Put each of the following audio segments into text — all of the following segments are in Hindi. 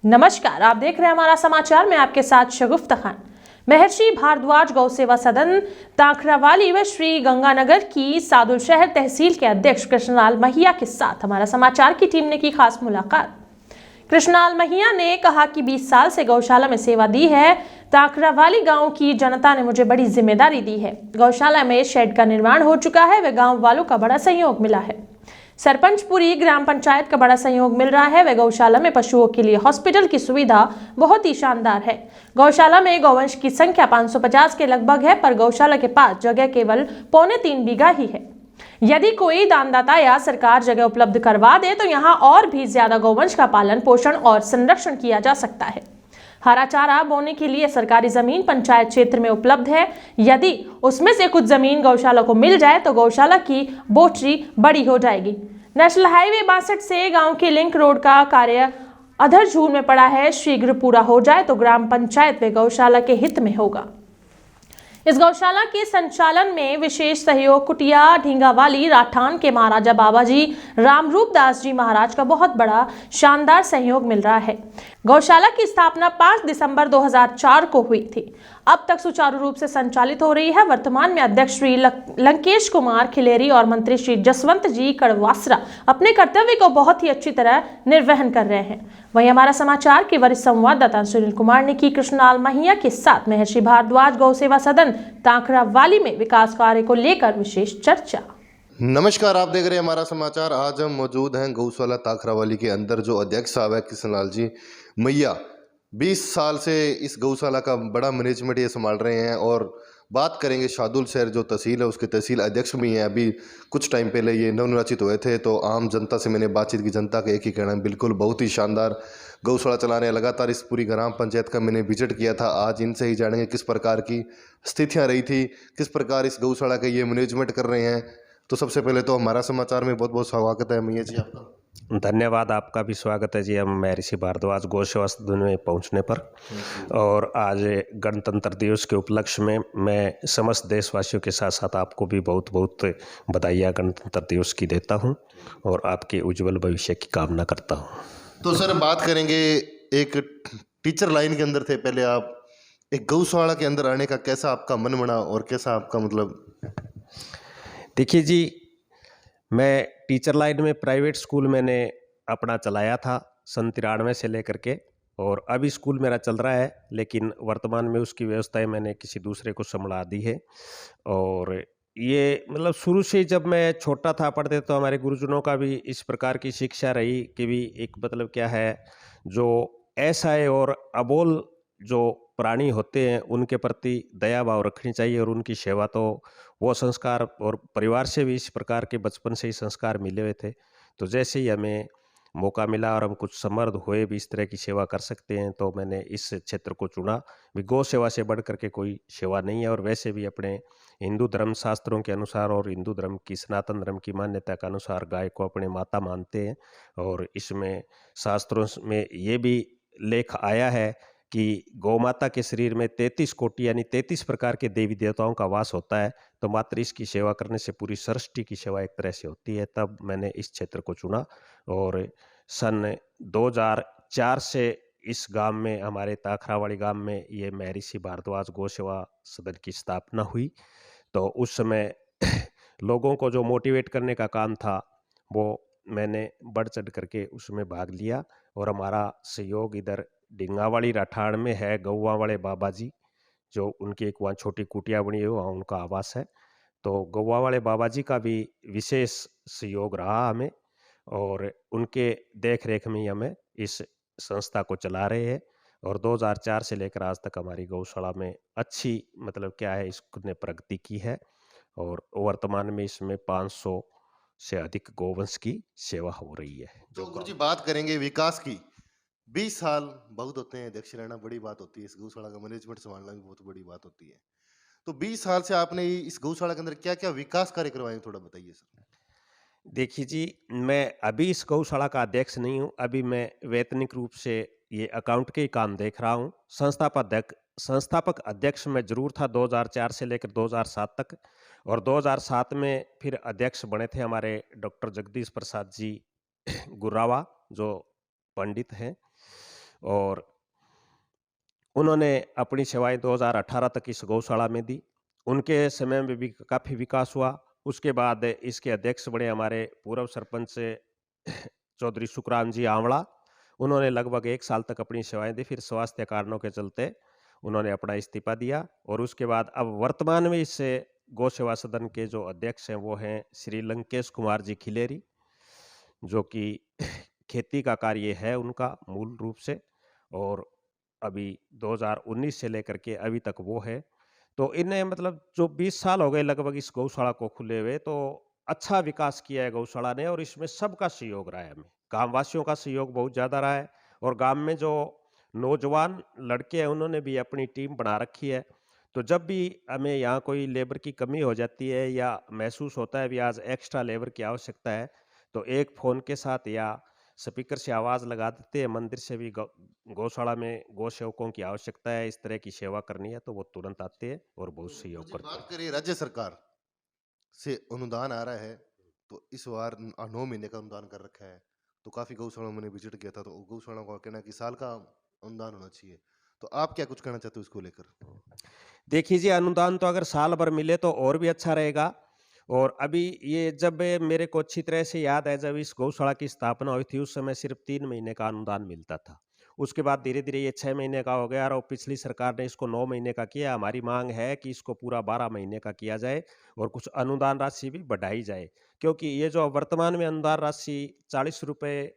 नमस्कार, आप देख रहे हैं हमारा समाचार। मैं आपके साथ शगुफ्ता खान। महर्षि भारद्वाज गौ सेवा सदन ताखरावाली व श्री गंगानगर की सादुल शहर तहसील के अध्यक्ष कृष्णलाल महिया के साथ हमारा समाचार की टीम ने की खास मुलाकात। कृष्णलाल महिया ने कहा कि 20 साल से गौशाला में सेवा दी है। ताखरावाली गांव की जनता ने मुझे बड़ी जिम्मेदारी दी है। गौशाला में शेड का निर्माण हो चुका है व गांव वालों का बड़ा सहयोग मिला है। सरपंचपुरी ग्राम पंचायत का बड़ा सहयोग मिल रहा है व गौशाला में पशुओं के लिए हॉस्पिटल की सुविधा बहुत ही शानदार है। गौशाला में गौवंश की संख्या 550 के लगभग है, पर गौशाला के पास जगह केवल 3.25 बीघा ही है। यदि कोई दानदाता या सरकार जगह उपलब्ध करवा दे तो यहाँ और भी ज्यादा गौवंश का पालन पोषण और संरक्षण किया जा सकता है। हरा चारा बोने के लिए सरकारी जमीन पंचायत क्षेत्र में उपलब्ध है। यदि उसमें से कुछ जमीन गौशाला को मिल जाए तो गौशाला की बोटरी बड़ी हो जाएगी। नेशनल हाईवे 62 से गांव के लिंक रोड का कार्य अधर-झूल में पड़ा है। शीघ्र पूरा हो जाए तो ग्राम पंचायत व गौशाला के हित में होगा। इस गौशाला के संचालन में विशेष सहयोग कुटिया ढींगावाली राठान के महाराजा बाबाजी रामरूप दास जी महाराज का बहुत बड़ा शानदार सहयोग मिल रहा है। गौशाला की स्थापना 5 दिसंबर 2004 को हुई थी। अब तक सुचारू रूप से संचालित हो रही है। वर्तमान में अध्यक्ष श्री लंकेश कुमार खिलेरी और मंत्री श्री जसवंत जी कड़वासरा अपने कर्तव्य को बहुत ही अच्छी तरह निर्वहन कर रहे हैं। वहीं हमारा समाचार के वरिष्ठ संवाददाता सुनील कुमार ने की कृष्णलाल महिया के साथ महर्षि भारद्वाज गौ सेवा सदन ताखरावाली में विकास कार्य को लेकर विशेष चर्चा। नमस्कार, आप देख रहे हैं हमारा समाचार। आज हम मौजूद हैं गौशाला ताखरावाली के अंदर। जो अध्यक्ष साहब है कृष्णलाल जी मैया 20 साल से इस गौशाला का बड़ा मैनेजमेंट ये संभाल रहे हैं। और बात करेंगे शादुल शहर जो तहसील है उसके तहसील अध्यक्ष भी हैं। अभी कुछ टाइम पहले ये नवनिर्वाचित हुए थे, तो आम जनता से मैंने बातचीत की। जनता का एक ही कहना है, बिल्कुल बहुत ही शानदार गौशाला चला रहे हैं। लगातार इस पूरी ग्राम पंचायत का मैंने विजिट किया था। आज इनसे ही जानेंगे किस प्रकार की स्थितियाँ रही थी, किस प्रकार इस गौशाला का ये मैनेजमेंट कर रहे हैं। तो सबसे पहले तो हमारा समाचार में बहुत बहुत स्वागत है मैया जी आपका। धन्यवाद, आपका भी स्वागत है जी। हम महर्षि भारद्वाज गौ सेवा सदन में पहुंचने पर, और आज गणतंत्र दिवस के उपलक्ष्य में मैं समस्त देशवासियों के साथ साथ आपको भी बहुत बहुत बधाइयाँ गणतंत्र दिवस की देता हूं और आपके उज्जवल भविष्य की कामना करता हूं। तो सर बात करेंगे, एक टीचर लाइन के अंदर थे पहले आप, एक गौशाला के अंदर आने का कैसा आपका मन बना और कैसा आपका मतलब? देखिए जी, मैं टीचर लाइन में प्राइवेट स्कूल मैंने अपना चलाया था सन 93 से लेकर के, और अभी स्कूल मेरा चल रहा है, लेकिन वर्तमान में उसकी व्यवस्थाएं मैंने किसी दूसरे को संभाला दी है। और ये मतलब शुरू से जब मैं छोटा था पढ़ते, तो हमारे गुरुजनों का भी इस प्रकार की शिक्षा रही कि भी एक मतलब क्या है, जो असहाय और अबोल जो प्राणी होते हैं उनके प्रति दया भाव रखनी चाहिए, और उनकी सेवा। तो वो संस्कार और परिवार से भी इस प्रकार के बचपन से ही संस्कार मिले हुए थे। तो जैसे ही हमें मौका मिला और हम कुछ समर्थ हुए भी इस तरह की सेवा कर सकते हैं, तो मैंने इस क्षेत्र को चुना। भी गौ सेवा से बढ़ करके कोई सेवा नहीं है। और वैसे भी अपने हिंदू धर्म शास्त्रों के अनुसार और हिंदू धर्म की सनातन धर्म की मान्यता के अनुसार गाय को अपने माता मानते हैं। और इसमें शास्त्रों में ये भी लेख आया है कि गौ माता के शरीर में 33 कोटि यानी 33 प्रकार के देवी देवताओं का वास होता है। तो मात्र इसकी सेवा करने से पूरी सृष्टि की सेवा एक तरह से होती है। तब मैंने इस क्षेत्र को चुना, और सन 2004 से इस गांव में, हमारे ताखरावाली गांव में, ये महर्षि भारद्वाज गौ सेवा सदन की स्थापना हुई। तो उस समय लोगों को जो मोटिवेट करने का काम था, वो मैंने बढ़ चढ़ करके उसमें भाग लिया। और हमारा सहयोग इधर ढींगावाली राठाड़ में है गौवा वाले बाबा जी, जो उनकी एक वहाँ छोटी कुटिया बनी है, वहाँ उनका आवास है। तो गौवा वाले बाबा जी का भी विशेष सहयोग रहा हमें, और उनके देख रेख में ही हमें इस संस्था को चला रहे हैं। और 2004 से लेकर आज तक हमारी गौशाला में अच्छी मतलब क्या है, इसने प्रगति की है। और वर्तमान में इसमें 500 से अधिक गौवंश की सेवा हो रही है। तो गुरु जी बात करेंगे विकास की। 20 साल बहुत होते हैं, अध्यक्ष रहना बड़ी बात होती है, इस गौशाला का मैनेजमेंट संभालना भी बहुत बड़ी बात होती है। तो 20 साल से आपने इस गौशाला के अंदर क्या क्या विकास कार्य करवाए, थोड़ा बताइए सर। देखिए जी, मैं अभी इस गौशाला का अध्यक्ष नहीं हूँ। अभी मैं वैतनिक रूप से ये अकाउंट के ही काम देख रहा हूँ। संस्थापक अध्यक्ष मैं जरूर था 2004 से लेकर 2007 तक। और 2007 में फिर अध्यक्ष बने थे हमारे डॉक्टर जगदीश प्रसाद जी गुर्रावा, जो पंडित हैं। और उन्होंने अपनी सेवाएं 2018 तक इस गौशाला में दी। उनके समय में भी काफ़ी विकास हुआ। उसके बाद इसके अध्यक्ष बने हमारे पूर्व सरपंच चौधरी सुखराम जी आंवला। उन्होंने लगभग 1 साल तक अपनी सेवाएं दी, फिर स्वास्थ्य कारणों के चलते उन्होंने अपना इस्तीफा दिया और उसके बाद अब वर्तमान में इस गौ सेवा सदन के जो अध्यक्ष हैं वो हैं श्री लंकेश कुमार जी खिलेरी, जो कि खेती का कार्य है उनका मूल रूप से, और अभी 2019 से लेकर के अभी तक वो है। तो इन्हें मतलब जो 20 साल हो गए लगभग इस गौशाला को खुले हुए, तो अच्छा विकास किया है गौशाला ने और इसमें सबका सहयोग रहा है हमें। गाँववासियों का सहयोग बहुत ज़्यादा रहा है और गाँव में जो नौजवान लड़के हैं उन्होंने भी अपनी टीम बना रखी है। तो जब भी हमें यहाँ कोई लेबर की कमी हो जाती है या महसूस होता है भी आज एक्स्ट्रा लेबर की आवश्यकता है, तो एक फ़ोन के साथ या स्पीकर से आवाज़ लगा देते हैं, मंदिर से भी गौशाला में गौ सेवकों की आवश्यकता है, इस तरह की सेवा करनी है, तो वो तुरंत आते हैं और बहुत सहयोग जी, करते बात हैं। करें राज्य सरकार से अनुदान आ रहा है, तो इस बार 9 महीने का अनुदान कर रखा है। तो काफ़ी गौशालाओं में मैंने विज़िट किया था, तो गौशालाओं का कहना है कि साल का अनुदान होना चाहिए। तो आप क्या कुछ कहना चाहते हो इसको लेकर? देखिए जी, अनुदान तो अगर साल भर मिले तो और भी अच्छा रहेगा। और अभी ये जब मेरे को अच्छी तरह से याद है, जब इस गौशाला की स्थापना हुई थी उस समय सिर्फ 3 महीने का अनुदान मिलता था। उसके बाद धीरे-धीरे ये 6 महीने का हो गया और पिछली सरकार ने इसको 9 महीने का किया। हमारी माँग है कि इसको पूरा 12 महीने का किया जाए और कुछ अनुदान राशि भी बढ़ाई जाए। क्योंकि ये जो वर्तमान में अनुदान राशि ₹40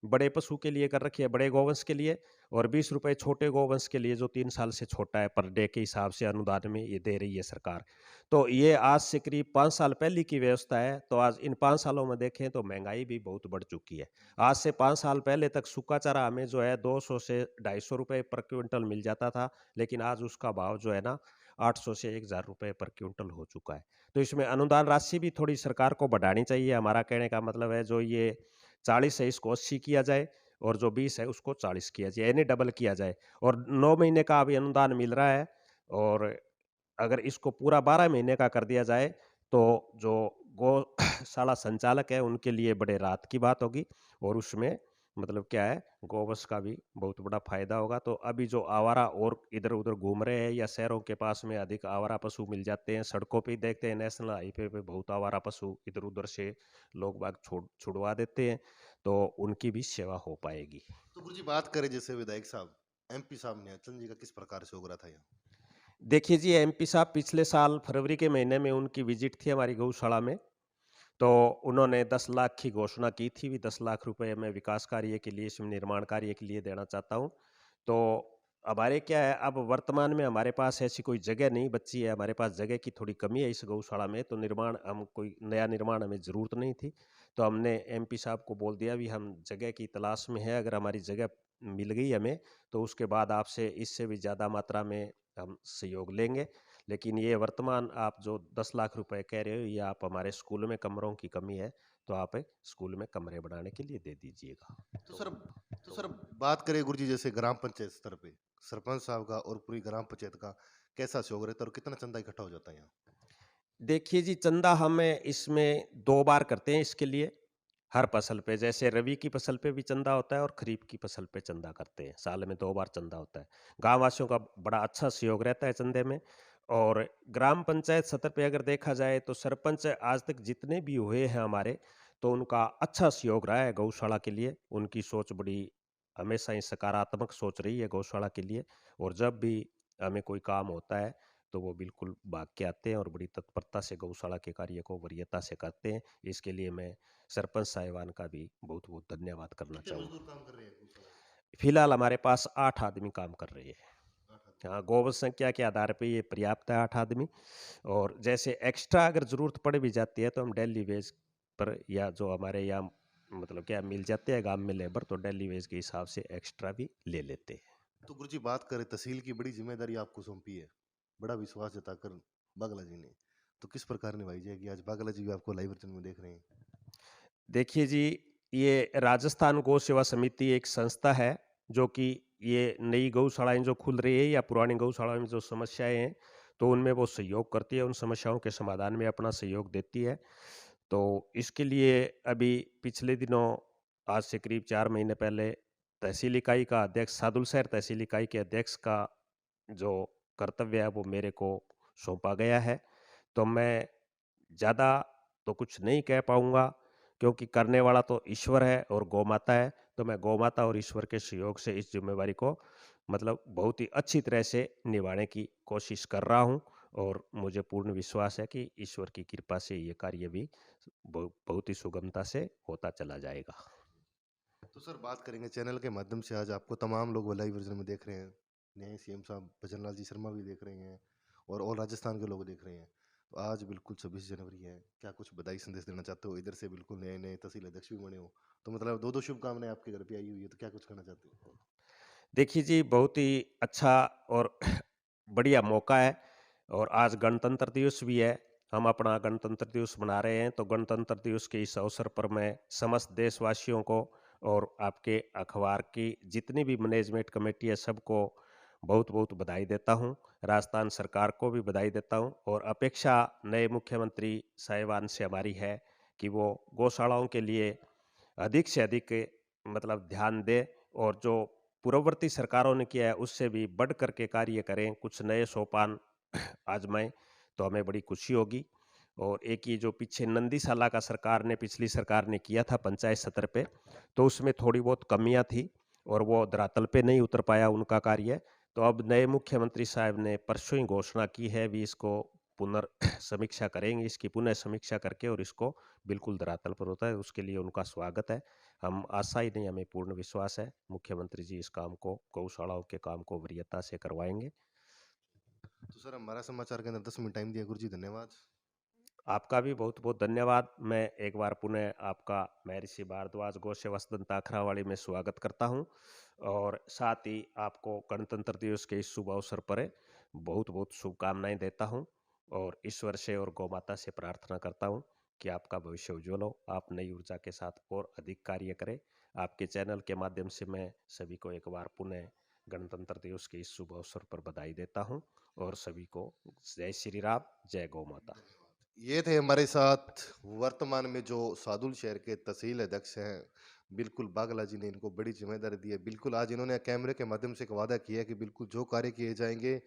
बड़े पशु के लिए कर रखी है, बड़े गौवंश के लिए, और ₹20 छोटे गौवंश के लिए जो 3 साल से छोटा है, पर डे के हिसाब से अनुदान में ये दे रही है सरकार। तो ये आज से करीब 5 साल पहले की व्यवस्था है, तो आज इन 5 सालों में देखें तो महँगाई भी बहुत बढ़ चुकी है। आज से 5 साल पहले तक सूखा चारा हमें जो है 200 से ₹250 पर क्विंटल मिल जाता था, लेकिन आज उसका भाव जो है ना 800 से ₹1000 पर क्विंटल हो चुका है। तो इसमें अनुदान राशि भी थोड़ी सरकार को बढ़ानी चाहिए। हमारा कहने का मतलब है जो ये 40 है इसको 80 किया जाए और जो 20 है उसको 40 किया जाए, यानी डबल किया जाए। और 9 महीने का अभी अनुदान मिल रहा है और अगर इसको पूरा 12 महीने का कर दिया जाए, तो जो गौशाला संचालक है उनके लिए बड़े राहत की बात होगी और उसमें मतलब क्या है, गौवंश का भी बहुत बड़ा फ़ायदा होगा। तो अभी जो आवारा और इधर-उधर घूम रहे हैं या शहरों के पास में अधिक आवारा पशु मिल जाते हैं, सड़कों पे ही देखते हैं, नेशनल हाईवे पे बहुत आवारा पशु इधर-उधर से लोग बाग छुड़वा देते हैं, तो उनकी भी सेवा हो पाएगी। तो गुरुजी बात करें जैसे विधायक साहब, एमपी साहब ने चंद जी का किस प्रकार से उभरा था यहाँ? देखिए जी, एमपी साहब पिछले साल फरवरी के महीने में उनकी विज़िट थी हमारी गौशाला में। तो उन्होंने 10 लाख की घोषणा की थी, भी 10 लाख रुपए मैं विकास कार्य के लिए, इसमें निर्माण कार्य के लिए देना चाहता हूँ। तो हमारे क्या है, अब वर्तमान में हमारे पास ऐसी कोई जगह नहीं बची है, हमारे पास जगह की थोड़ी कमी है इस गौशाला में, तो निर्माण हम कोई नया निर्माण हमें ज़रूरत नहीं थी। तो हमने एमपी साहब को बोल दिया भी हम जगह की तलाश में हैं, अगर हमारी जगह मिल गई हमें, तो उसके बाद आपसे इससे भी ज़्यादा मात्रा में हम सहयोग लेंगे। लेकिन ये वर्तमान आप जो 10 लाख रुपए कह रहे हो, ये आप हमारे स्कूल में कमरों की कमी है, तो आप स्कूल में कमरे बनाने के लिए दे दीजिएगा। तो सर तो सर बात करें गुरुजी जैसे ग्राम पंचायत स्तर पे, सरपंच साहब का और पूरी ग्राम पंचायत का कैसा सहयोग रहता है और कितना चंदा इकट्ठा हो जाता है यहाँ? देखिए जी, चंदा हमें इसमें 2 बार करते हैं इसके लिए, हर फसल पे। जैसे रबी की फसल पे भी चंदा होता है और खरीफ की फसल पे चंदा करते हैं। साल में 2 बार चंदा होता है। गाँव वासियों का बड़ा अच्छा सहयोग रहता है चंदे में। और ग्राम पंचायत स्तर पे अगर देखा जाए तो सरपंच आज तक जितने भी हुए हैं हमारे, तो उनका अच्छा सहयोग रहा है गौशाला के लिए। उनकी सोच बड़ी हमेशा ही सकारात्मक सोच रही है गौशाला के लिए, और जब भी हमें कोई काम होता है, तो वो बिल्कुल भाग के आते हैं और बड़ी तत्परता से गौशाला के कार्य को वरीयता से करते हैं। इसके लिए मैं सरपंच साहिबान का भी बहुत-बहुत धन्यवाद करना कितने चाहूँगा। मजदूर काम कर रहे हैं गौशाला में? फिलहाल हमारे पास 8 आदमी काम कर रहे हैं। 8 आदमी। हाँ, गौवंश संख्या के आधार पे ये पर्याप्त है 8 आदमी। और जैसे एक्स्ट्रा अगर ज़रूरत पड़ भी जाती है, तो हम डेली वेज पर, या जो हमारे यहाँ मतलब क्या मिल जाते हैं गाँव में लेबर, तो डेली वेज के हिसाब से एक्स्ट्रा भी ले लेते हैं। तो गुरुजी बात करें तहसील की बड़ी जिम्मेदारी आपको सौंपी है, बड़ा विश्वास जताकर बागला जी ने, तो किस प्रकार निभाई जाएगी? आज बागला जी भी आपको लाइव वर्चन में देख रहे हैं। देखिए जी, ये राजस्थान गौ सेवा समिति एक संस्था है, जो कि ये नई गौशालाएँ जो खुल रही है या पुरानी गौशालाओं में जो समस्याएँ हैं, तो उनमें वो सहयोग करती है, उन समस्याओं के समाधान में अपना सहयोग देती है। तो इसके लिए अभी पिछले दिनों, आज से करीब 4 महीने पहले तहसील इकाई का अध्यक्ष, सादुल शहर तहसील इकाई के अध्यक्ष का जो कर्तव्य है वो मेरे को सौंपा गया है। तो मैं ज़्यादा तो कुछ नहीं कह पाऊँगा, क्योंकि करने वाला तो ईश्वर है और गौ माता है। तो मैं गौ माता और ईश्वर के सहयोग से इस ज़िम्मेवारी को मतलब बहुत ही अच्छी तरह से निभाने की कोशिश कर रहा हूँ, और मुझे पूर्ण विश्वास है कि ईश्वर की कृपा से ये कार्य भी बहुत ही सुगमता से होता चला जाएगा। तो सर बात करेंगे चैनल के माध्यम से, आज आपको तमाम लोग वो लाइव वर्जन में देख रहे हैं, नए सीएम साहब भजन लाल जी शर्मा भी देख रहे हैं और ऑल राजस्थान के लोग देख रहे हैं। तो आज बिल्कुल 26 जनवरी है, क्या कुछ बधाई संदेश देना चाहते हो? इधर से बिल्कुल नए नए तहसील अध्यक्ष भी बने हो, तो मतलब दो दो शुभकामनाएं आपके घर पे आई हुई है, तो क्या कुछ कहना चाहते हो? देखिए जी, बहुत ही अच्छा और बढ़िया मौका है, और आज गणतंत्र दिवस भी है। हम अपना गणतंत्र दिवस मना रहे हैं, तो गणतंत्र दिवस के इस अवसर पर मैं समस्त देशवासियों को और आपके अखबार की जितनी भी मैनेजमेंट कमेटी है सबको बहुत बहुत बधाई देता हूं। राजस्थान सरकार को भी बधाई देता हूं, और अपेक्षा नए मुख्यमंत्री साहिबान से हमारी है कि वो गौशालाओं के लिए अधिक से अधिक मतलब ध्यान दें, और जो पूर्ववर्ती सरकारों ने किया है उससे भी बढ़ कर के कार्य करें, कुछ नए सोपान आजमाएं, तो हमें बड़ी खुशी होगी। और एक ये जो पीछे नंदीशाला का सरकार ने पिछली सरकार ने किया था पंचायत स्तर पे, तो उसमें थोड़ी बहुत कमियां थी और वो धरातल पे नहीं उतर पाया उनका कार्य। तो अब नए मुख्यमंत्री साहब ने परसों ही घोषणा की है, भी इसको समीक्षा करेंगे, इसकी पुनः समीक्षा करके, और इसको बिल्कुल धरातल पर होता है, उसके लिए उनका स्वागत है। हम आशा ही नहीं, हमें पूर्ण विश्वास है मुख्यमंत्री जी इस काम को, गौशालाओं के काम को वरीयता से करवाएंगे। तो सर हमारा समाचार के अंदर 10 मिनट टाइम दिया, गुरु जी धन्यवाद। आपका भी बहुत बहुत धन्यवाद। मैं एक बार पुनः आपका महर्षि भारद्वाज गौ सेवा सदन ताखरावाली में स्वागत करता हूं, और साथ ही आपको गणतंत्र दिवस के इस शुभ अवसर पर बहुत बहुत शुभकामनाएं देता हूं, और ईश्वर से और गौ माता से प्रार्थना करता हूं कि आपका भविष्य उज्जवल हो, आप नई ऊर्जा के साथ और अधिक कार्य करें। आपके चैनल के माध्यम से मैं सभी को एक बार पुनः गणतंत्र दिवस के इस शुभ अवसर पर बधाई देता हूं, और सभी को जय श्री राम, जय गौ माता। ये थे हमारे साथ वर्तमान में जो सादुल शहर के तहसील अध्यक्ष हैं, बिल्कुल बागला जी ने इनको बड़ी जिम्मेदारी दी है। बिल्कुल आज इन्होंने कैमरे के माध्यम से एक वादा किया है कि बिल्कुल जो कार्य किए जाएंगे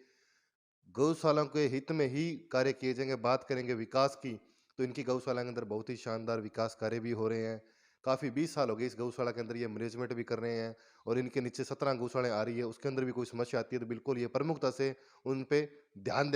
गौशाला के हित में ही कार्य किए जाएंगे। बात करेंगे विकास की, तो इनकी गौशाला के अंदर बहुत ही शानदार विकास कार्य भी हो रहे हैं। काफ़ी 20 साल हो गए इस गौशाला के अंदर ये मैनेजमेंट भी कर रहे हैं, और इनके नीचे 17 गौशालाएं आ रही है, उसके अंदर भी कोई समस्या आती है तो बिल्कुल ये प्रमुखता से उन पे ध्यान देंगे।